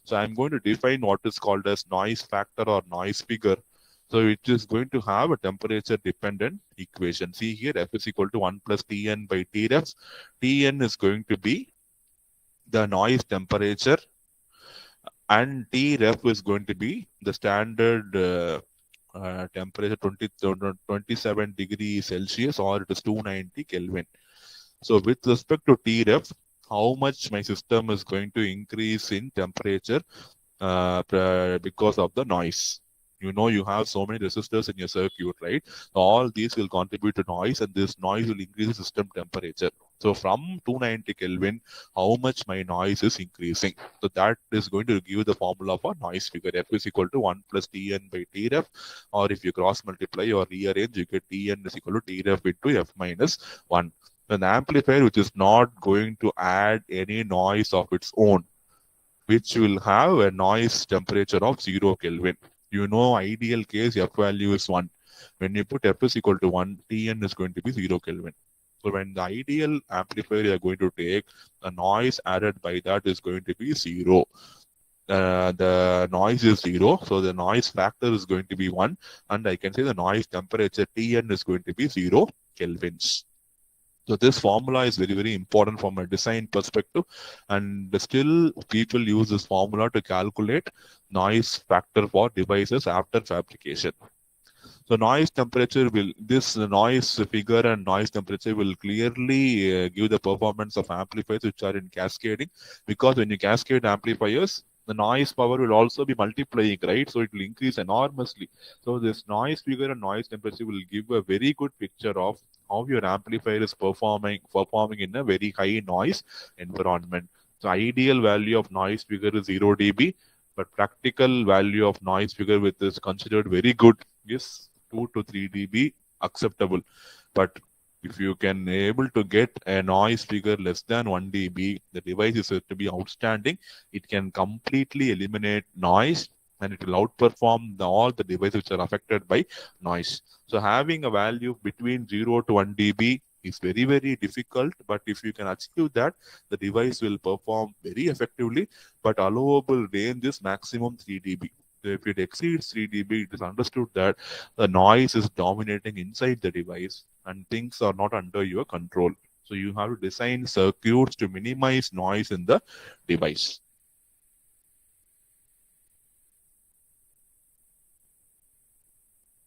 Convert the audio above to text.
So I'm going to define what is called as noise factor or noise figure. So it is going to have a temperature dependent equation. See here, F is equal to 1 plus Tn by Tref. Tn is going to be the noise temperature and Tref is going to be the standard temperature 27 degrees Celsius, or it is 290 Kelvin. So with respect to Tref, how much my system is going to increase in temperature because of the noise. You know, you have so many resistors in your circuit, right? All these will contribute to noise, and this noise will increase the system temperature. So from 290 Kelvin, how much my noise is increasing? So that is going to give the formula for noise figure. F is equal to 1 plus Tn by Tref, or if you cross multiply or rearrange, you get Tn is equal to Tref into F minus 1. An amplifier which is not going to add any noise of its own, which will have a noise temperature of 0 Kelvin. You know, ideal case F value is 1. When you put F is equal to 1, Tn is going to be 0 Kelvin. So when the ideal amplifier you are going to take, the noise added by that is going to be 0. The noise is 0, so the noise factor is going to be 1, and I can say the noise temperature Tn is going to be 0 kelvins. So this formula is very, very important from a design perspective, and still people use this formula to calculate noise factor for devices after fabrication. So noise temperature will, this noise figure and noise temperature will clearly give the performance of amplifiers which are in cascading, because when you cascade amplifiers, the noise power will also be multiplying, right? So it will increase enormously. So this noise figure and noise temperature will give a very good picture of how your amplifier is performing in a very high noise environment. So ideal value of noise figure is 0 dB, but practical value of noise figure with is considered very good is 2 to 3 dB acceptable. But if you can able to get a noise figure less than 1 dB, the device is said to be outstanding. It can completely eliminate noise, and it will outperform all the devices which are affected by noise. So having a value between 0 to 1 dB is very, very difficult. But if you can achieve that, the device will perform very effectively. But allowable range is maximum 3 dB. So if it exceeds 3 dB, it is understood that the noise is dominating inside the device and things are not under your control. So you have to design circuits to minimize noise in the device.